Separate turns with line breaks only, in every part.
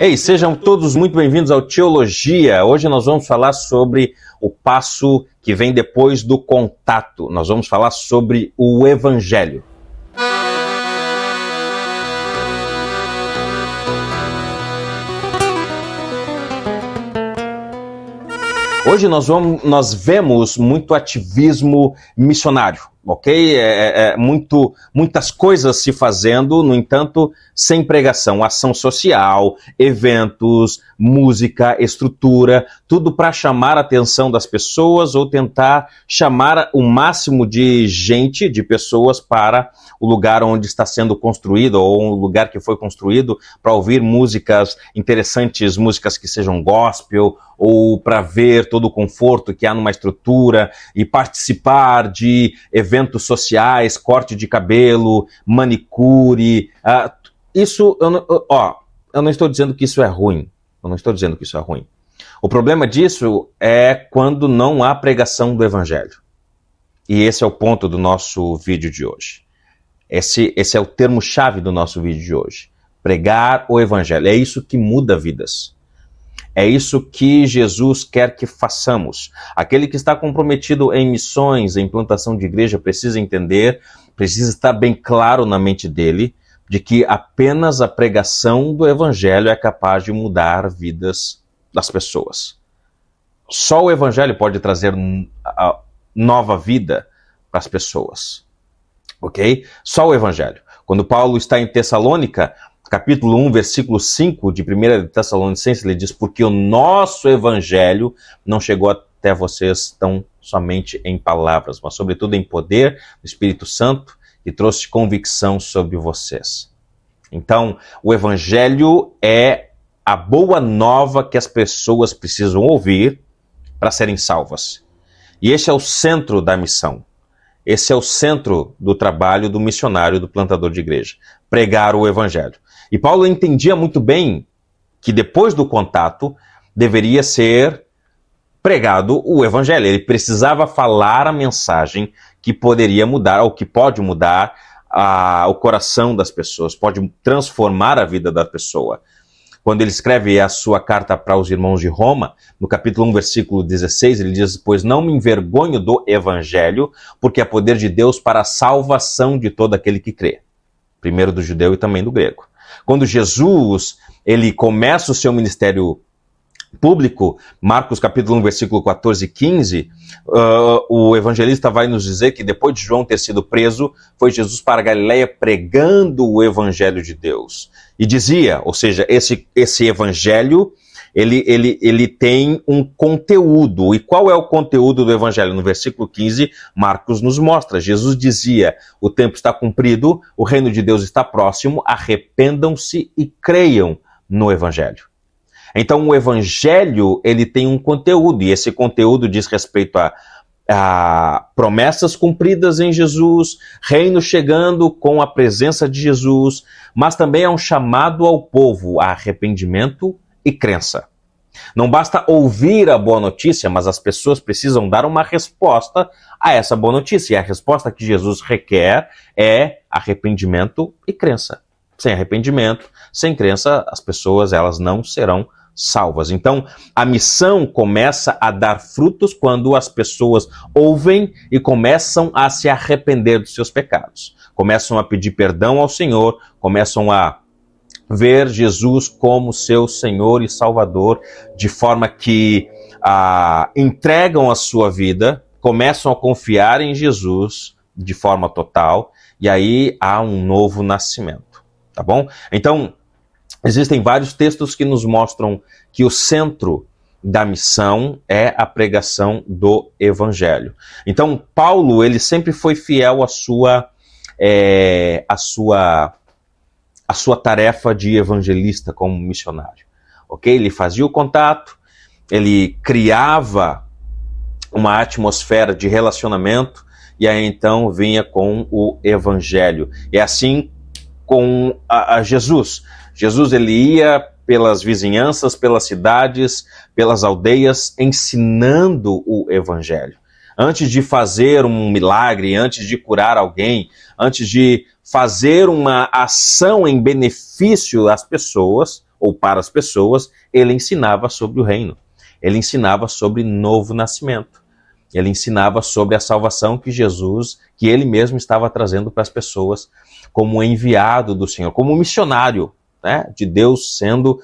Ei, sejam todos muito bem-vindos ao Teologia. Hoje nós vamos falar sobre o passo que vem depois do contato. Nós vamos falar sobre o Evangelho. Hoje nós vemos muito ativismo missionário, ok? Muitas coisas se fazendo, no entanto, sem pregação. Ação social, eventos, música, estrutura, tudo para chamar a atenção das pessoas ou tentar chamar o máximo de gente, de pessoas para o lugar onde está sendo construído ou um lugar que foi construído para ouvir músicas interessantes, músicas que sejam gospel, ou para ver todo o conforto que há numa estrutura e participar de eventos sociais, corte de cabelo, manicure. Eu não estou dizendo que isso é ruim. Eu não estou dizendo que isso é ruim. O problema disso é quando não há pregação do Evangelho. E esse é o ponto do nosso vídeo de hoje. Esse é o termo-chave do nosso vídeo de hoje. Pregar o Evangelho. É isso que muda vidas. É isso que Jesus quer que façamos. Aquele que está comprometido em missões, em plantação de igreja, precisa entender, precisa estar bem claro na mente dele, de que apenas a pregação do Evangelho é capaz de mudar vidas das pessoas. Só o Evangelho pode trazer nova vida para as pessoas. Ok? Só o Evangelho. Quando Paulo está em Tessalônica, capítulo 1, versículo 5 de 1 de Tessalonicenses, ele diz: porque o nosso Evangelho não chegou até vocês tão somente em palavras, mas sobretudo em poder do Espírito Santo, e trouxe convicção sobre vocês. Então, o Evangelho é a boa nova que as pessoas precisam ouvir para serem salvas. E esse é o centro da missão. Esse é o centro do trabalho do missionário, do plantador de igreja. Pregar o Evangelho. E Paulo entendia muito bem que depois do contato deveria ser pregado o Evangelho. Ele precisava falar a mensagem que poderia mudar, ou que pode mudar o coração das pessoas, pode transformar a vida da pessoa. Quando ele escreve a sua carta para os irmãos de Roma, no capítulo 1, versículo 16, ele diz: pois não me envergonho do Evangelho, porque é poder de Deus para a salvação de todo aquele que crê. Primeiro do judeu e também do grego. Quando Jesus ele começa o seu ministério público, Marcos capítulo 1, versículo 14 e 15, o evangelista vai nos dizer que depois de João ter sido preso, foi Jesus para a Galileia pregando o Evangelho de Deus. E dizia, ou seja, esse Evangelho, ele tem um conteúdo. E qual é o conteúdo do Evangelho? No versículo 15, Marcos nos mostra. Jesus dizia: o tempo está cumprido, o reino de Deus está próximo, arrependam-se e creiam no Evangelho. Então o Evangelho, ele tem um conteúdo, e esse conteúdo diz respeito a promessas cumpridas em Jesus, reino chegando com a presença de Jesus, mas também é um chamado ao povo a arrependimento e crença. Não basta ouvir a boa notícia, mas as pessoas precisam dar uma resposta a essa boa notícia. E a resposta que Jesus requer é arrependimento e crença. Sem arrependimento, sem crença, as pessoas elas não serão salvas. Então, a missão começa a dar frutos quando as pessoas ouvem e começam a se arrepender dos seus pecados. Começam a pedir perdão ao Senhor, começam a ver Jesus como seu Senhor e Salvador, de forma que entregam a sua vida, começam a confiar em Jesus de forma total, e aí há um novo nascimento, tá bom? Então, existem vários textos que nos mostram que o centro da missão é a pregação do Evangelho. Então, Paulo, ele sempre foi fiel à sua tarefa de evangelista como missionário, ok? Ele fazia o contato, ele criava uma atmosfera de relacionamento, e aí então vinha com o Evangelho. E assim com Jesus. Jesus, ele ia pelas vizinhanças, pelas cidades, pelas aldeias, ensinando o Evangelho. Antes de fazer um milagre, antes de curar alguém, antes de fazer uma ação em benefício às pessoas, ou para as pessoas, ele ensinava sobre o reino. Ele ensinava sobre novo nascimento. Ele ensinava sobre a salvação que Jesus, que ele mesmo estava trazendo para as pessoas como enviado do Senhor, como missionário, né, de Deus sendo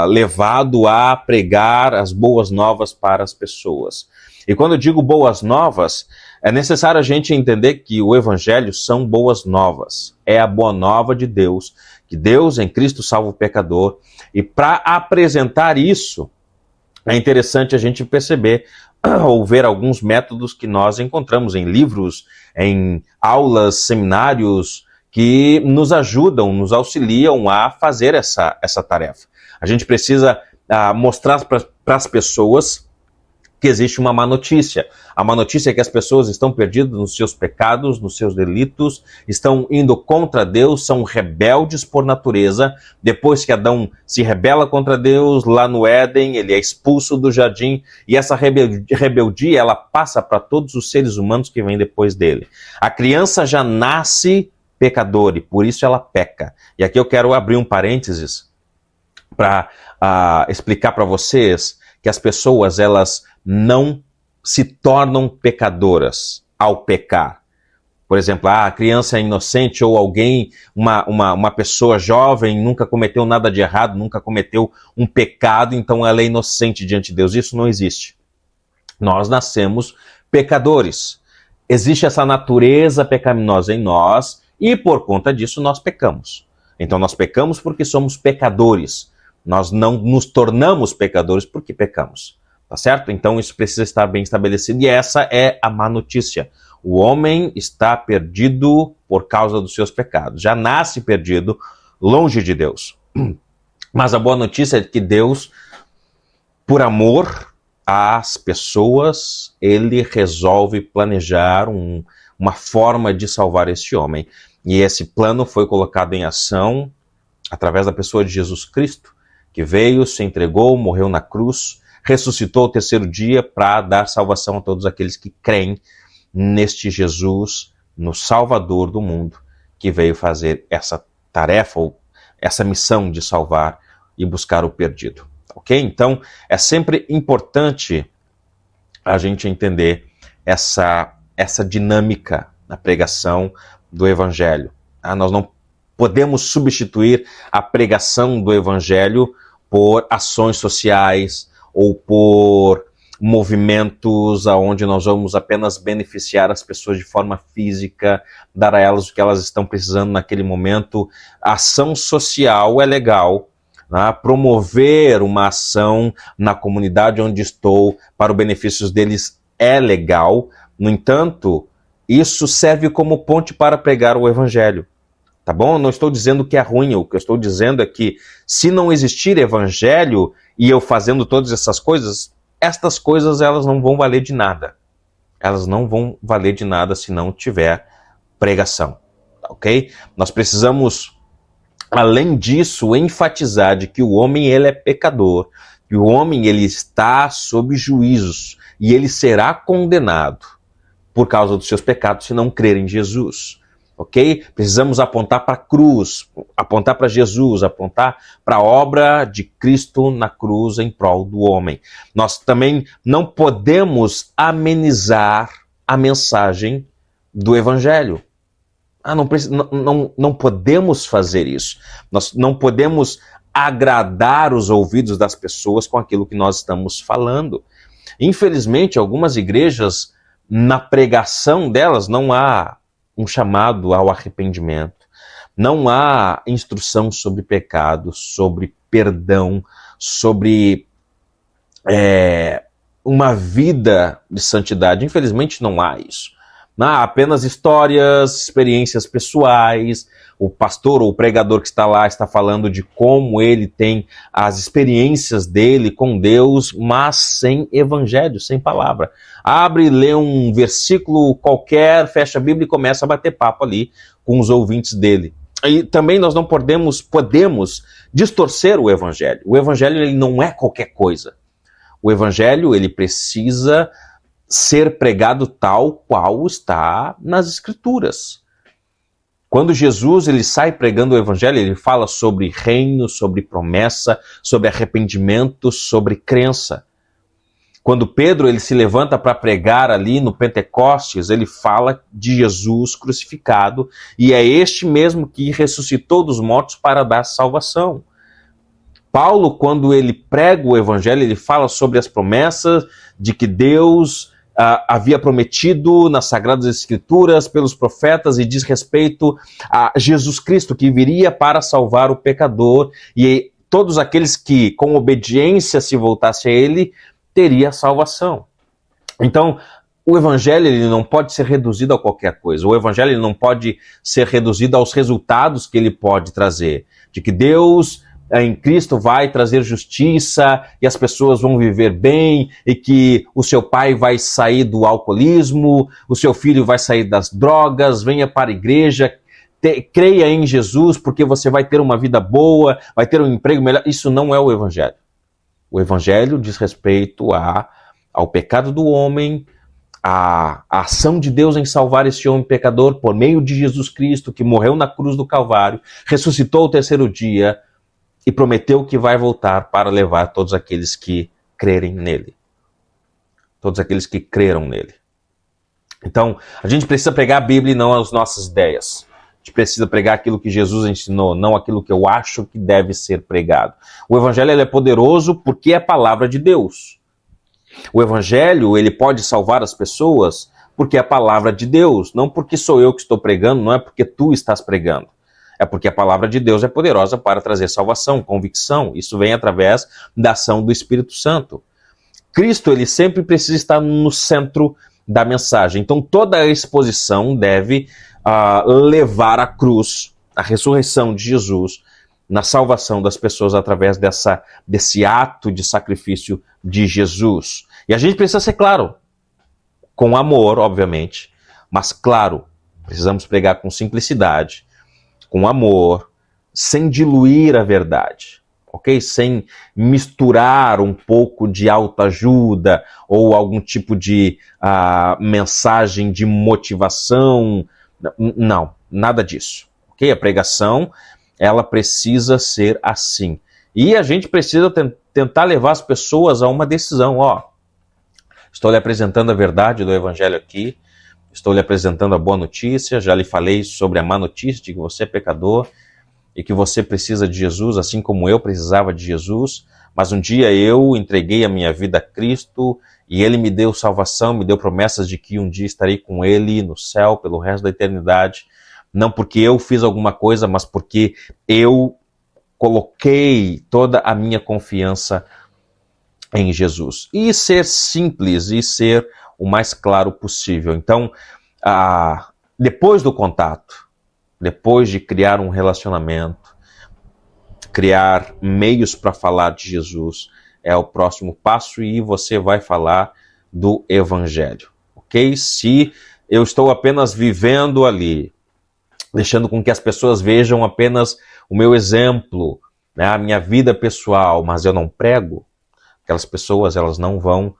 levado a pregar as boas novas para as pessoas. E quando eu digo boas novas, é necessário a gente entender que o Evangelho são boas novas. É a boa nova de Deus, que Deus em Cristo salva o pecador. E para apresentar isso, é interessante a gente perceber ou ver alguns métodos que nós encontramos em livros, em aulas, seminários, que nos ajudam, nos auxiliam a fazer essa tarefa. A gente precisa mostrar para as pessoas que existe uma má notícia. A má notícia é que as pessoas estão perdidas nos seus pecados, nos seus delitos, estão indo contra Deus, são rebeldes por natureza. Depois que Adão se rebela contra Deus, lá no Éden, ele é expulso do jardim, e essa rebeldia, ela passa para todos os seres humanos que vêm depois dele. A criança já nasce pecador, e por isso ela peca. E aqui eu quero abrir um parênteses para explicar para vocês que as pessoas, elas não se tornam pecadoras ao pecar. Por exemplo, a criança é inocente, ou alguém, uma pessoa jovem, nunca cometeu nada de errado, nunca cometeu um pecado, então ela é inocente diante de Deus. Isso não existe. Nós nascemos pecadores. Existe essa natureza pecaminosa em nós, e por conta disso nós pecamos. Então nós pecamos porque somos pecadores. Nós não nos tornamos pecadores porque pecamos. Tá certo? Então isso precisa estar bem estabelecido, e essa é a má notícia. O homem está perdido por causa dos seus pecados. Já nasce perdido, longe de Deus. Mas a boa notícia é que Deus, por amor às pessoas, ele resolve planejar uma forma de salvar este homem. E esse plano foi colocado em ação através da pessoa de Jesus Cristo, que veio, se entregou, morreu na cruz, ressuscitou ao terceiro dia para dar salvação a todos aqueles que creem neste Jesus, no Salvador do mundo, que veio fazer essa tarefa, ou essa missão de salvar e buscar o perdido. Ok? Então, é sempre importante a gente entender essa dinâmica na pregação do Evangelho. Nós não podemos substituir a pregação do Evangelho por ações sociais, ou por movimentos onde nós vamos apenas beneficiar as pessoas de forma física, dar a elas o que elas estão precisando naquele momento. A ação social é legal, né? Promover uma ação na comunidade onde estou para o benefício deles é legal. No entanto, isso serve como ponte para pregar o Evangelho. Tá bom? Eu não estou dizendo que é ruim, o que eu estou dizendo é que se não existir Evangelho e eu fazendo todas essas coisas, estas coisas elas não vão valer de nada. Elas não vão valer de nada se não tiver pregação, ok? Nós precisamos, além disso, enfatizar de que o homem ele é pecador, que o homem ele está sob juízos e ele será condenado por causa dos seus pecados se não crer em Jesus. Ok? Precisamos apontar para a cruz, apontar para Jesus, apontar para a obra de Cristo na cruz em prol do homem. Nós também não podemos amenizar a mensagem do Evangelho. Não podemos fazer isso. Nós não podemos agradar os ouvidos das pessoas com aquilo que nós estamos falando. Infelizmente, algumas igrejas, na pregação delas, não há um chamado ao arrependimento, não há instrução sobre pecado, sobre perdão, sobre uma vida de santidade. Infelizmente não há isso. Há apenas histórias, experiências pessoais. O pastor ou o pregador que está lá está falando de como ele tem as experiências dele com Deus, mas sem evangelho, sem palavra. Abre, lê um versículo qualquer, fecha a Bíblia e começa a bater papo ali com os ouvintes dele. E também nós não podemos distorcer o evangelho. O evangelho ele não é qualquer coisa. O evangelho ele precisa ser pregado tal qual está nas Escrituras. Quando Jesus ele sai pregando o evangelho, ele fala sobre reino, sobre promessa, sobre arrependimento, sobre crença. Quando Pedro ele se levanta para pregar ali no Pentecostes, ele fala de Jesus crucificado, e é este mesmo que ressuscitou dos mortos para dar salvação. Paulo, quando ele prega o evangelho, ele fala sobre as promessas de que Deus havia prometido nas Sagradas Escrituras pelos profetas e diz respeito a Jesus Cristo, que viria para salvar o pecador, e todos aqueles que com obediência se voltassem a ele, teria salvação. Então, o evangelho ele não pode ser reduzido a qualquer coisa. O evangelho ele não pode ser reduzido aos resultados que ele pode trazer. De que Deus, em Cristo, vai trazer justiça e as pessoas vão viver bem e que o seu pai vai sair do alcoolismo, o seu filho vai sair das drogas, venha para a igreja, creia em Jesus porque você vai ter uma vida boa, vai ter um emprego melhor. Isso não é o evangelho. O evangelho diz respeito ao pecado do homem, a ação de Deus em salvar esse homem pecador por meio de Jesus Cristo, que morreu na cruz do Calvário, ressuscitou ao terceiro dia e prometeu que vai voltar para levar todos aqueles que crerem nele. Todos aqueles que creram nele. Então, a gente precisa pregar a Bíblia e não as nossas ideias. A gente precisa pregar aquilo que Jesus ensinou, não aquilo que eu acho que deve ser pregado. O evangelho ele é poderoso porque é a palavra de Deus. O evangelho ele pode salvar as pessoas porque é a palavra de Deus, não porque sou eu que estou pregando, não é porque tu estás pregando. É porque a palavra de Deus é poderosa para trazer salvação, convicção. Isso vem através da ação do Espírito Santo. Cristo ele sempre precisa estar no centro da mensagem. Então toda a exposição deve levar a cruz, a ressurreição de Jesus, na salvação das pessoas através desse ato de sacrifício de Jesus. E a gente precisa ser claro, com amor, obviamente, mas claro, precisamos pregar com simplicidade, com amor, sem diluir a verdade. Ok? Sem misturar um pouco de autoajuda ou algum tipo de mensagem de motivação. Não, nada disso. Ok? A pregação, ela precisa ser assim. E a gente precisa tentar levar as pessoas a uma decisão. Estou lhe apresentando a verdade do evangelho aqui, estou lhe apresentando a boa notícia, já lhe falei sobre a má notícia de que você é pecador, e que você precisa de Jesus, assim como eu precisava de Jesus, mas um dia eu entreguei a minha vida a Cristo, e Ele me deu salvação, me deu promessas de que um dia estarei com Ele no céu pelo resto da eternidade, não porque eu fiz alguma coisa, mas porque eu coloquei toda a minha confiança em Jesus. E ser simples, e ser o mais claro possível. Então, depois do contato, depois de criar um relacionamento, criar meios para falar de Jesus, é o próximo passo e você vai falar do Evangelho, ok? Se eu estou apenas vivendo ali, deixando com que as pessoas vejam apenas o meu exemplo, né, a minha vida pessoal, mas eu não prego, aquelas pessoas elas não vão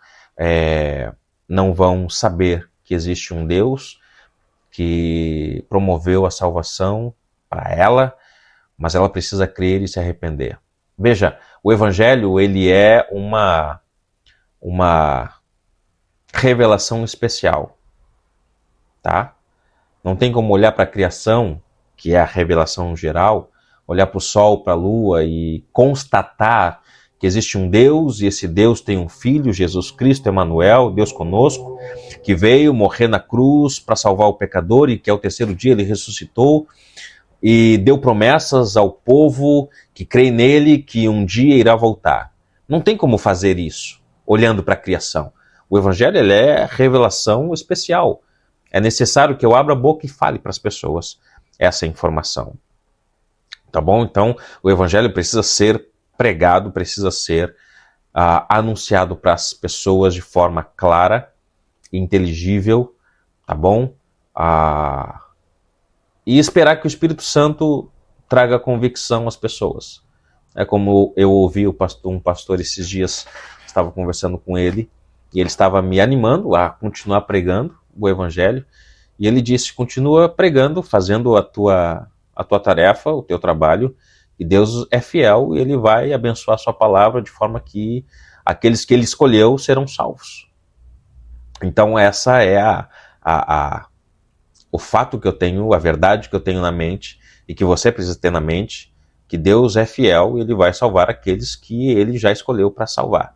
saber que existe um Deus que promoveu a salvação para ela, mas ela precisa crer e se arrepender. Veja, o Evangelho ele é uma revelação especial, tá? Não tem como olhar para a criação, que é a revelação geral, olhar para o sol, para a lua e constatar que existe um Deus, e esse Deus tem um Filho, Jesus Cristo, Emanuel, Deus conosco, que veio morrer na cruz para salvar o pecador e que ao terceiro dia ele ressuscitou e deu promessas ao povo que crê nele que um dia irá voltar. Não tem como fazer isso olhando para a criação. O Evangelho ele é revelação especial. É necessário que eu abra a boca e fale para as pessoas essa informação. Tá bom? Então, o Evangelho precisa ser pregado, precisa ser anunciado para as pessoas de forma clara, inteligível, tá bom? E esperar que o Espírito Santo traga convicção às pessoas. É como eu ouvi um pastor esses dias, estava conversando com ele, e ele estava me animando a continuar pregando o Evangelho, E ele disse, continua pregando, fazendo a tua tarefa, o teu trabalho, e Deus é fiel e ele vai abençoar a sua palavra de forma que aqueles que ele escolheu serão salvos. Então essa é o fato que eu tenho, a verdade que eu tenho na mente e que você precisa ter na mente, que Deus é fiel e ele vai salvar aqueles que ele já escolheu para salvar,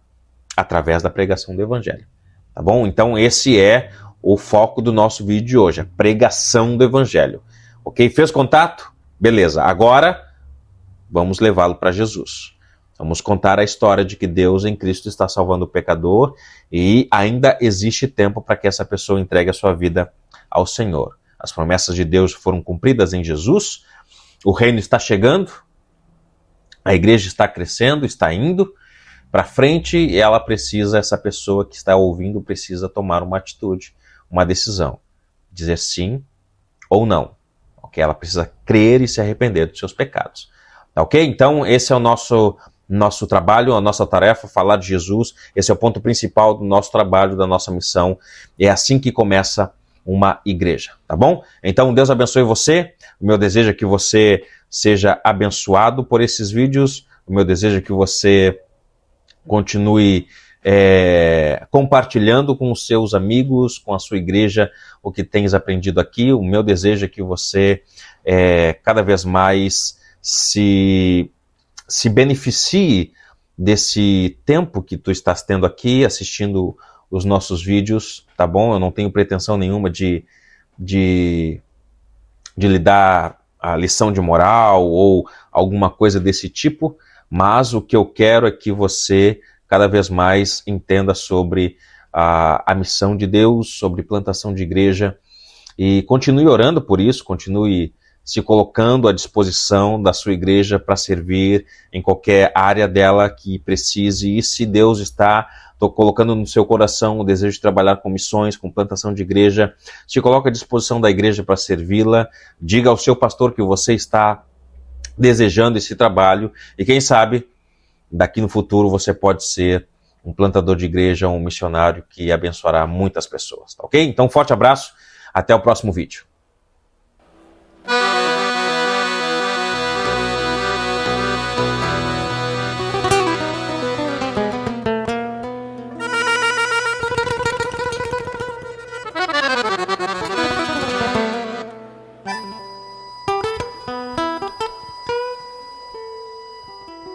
através da pregação do evangelho. Tá bom? Então esse é o foco do nosso vídeo de hoje, a pregação do evangelho. Ok? Fez contato? Beleza. Agora vamos levá-lo para Jesus. Vamos contar a história de que Deus em Cristo está salvando o pecador e ainda existe tempo para que essa pessoa entregue a sua vida ao Senhor. As promessas de Deus foram cumpridas em Jesus, o reino está chegando, a igreja está crescendo, está indo para frente e essa pessoa que está ouvindo precisa tomar uma atitude, uma decisão, dizer sim ou não. Okay? Ela precisa crer e se arrepender dos seus pecados. Ok? Então esse é o nosso trabalho, a nossa tarefa, falar de Jesus. Esse é o ponto principal do nosso trabalho, da nossa missão. É assim que começa uma igreja, tá bom? Então Deus abençoe você. O meu desejo é que você seja abençoado por esses vídeos. O meu desejo é que você continue compartilhando com os seus amigos, com a sua igreja, o que tens aprendido aqui. O meu desejo é que você cada vez mais se beneficie desse tempo que tu estás tendo aqui, assistindo os nossos vídeos, tá bom? Eu não tenho pretensão nenhuma de lhe dar a lição de moral ou alguma coisa desse tipo, mas o que eu quero é que você cada vez mais entenda sobre a missão de Deus, sobre plantação de igreja, e continue orando por isso, continue se colocando à disposição da sua igreja para servir em qualquer área dela que precise. E se Deus está colocando no seu coração o desejo de trabalhar com missões, com plantação de igreja, se coloque à disposição da igreja para servi-la, diga ao seu pastor que você está desejando esse trabalho e quem sabe, daqui no futuro você pode ser um plantador de igreja, um missionário que abençoará muitas pessoas, tá ok? Então, forte abraço, até o próximo vídeo.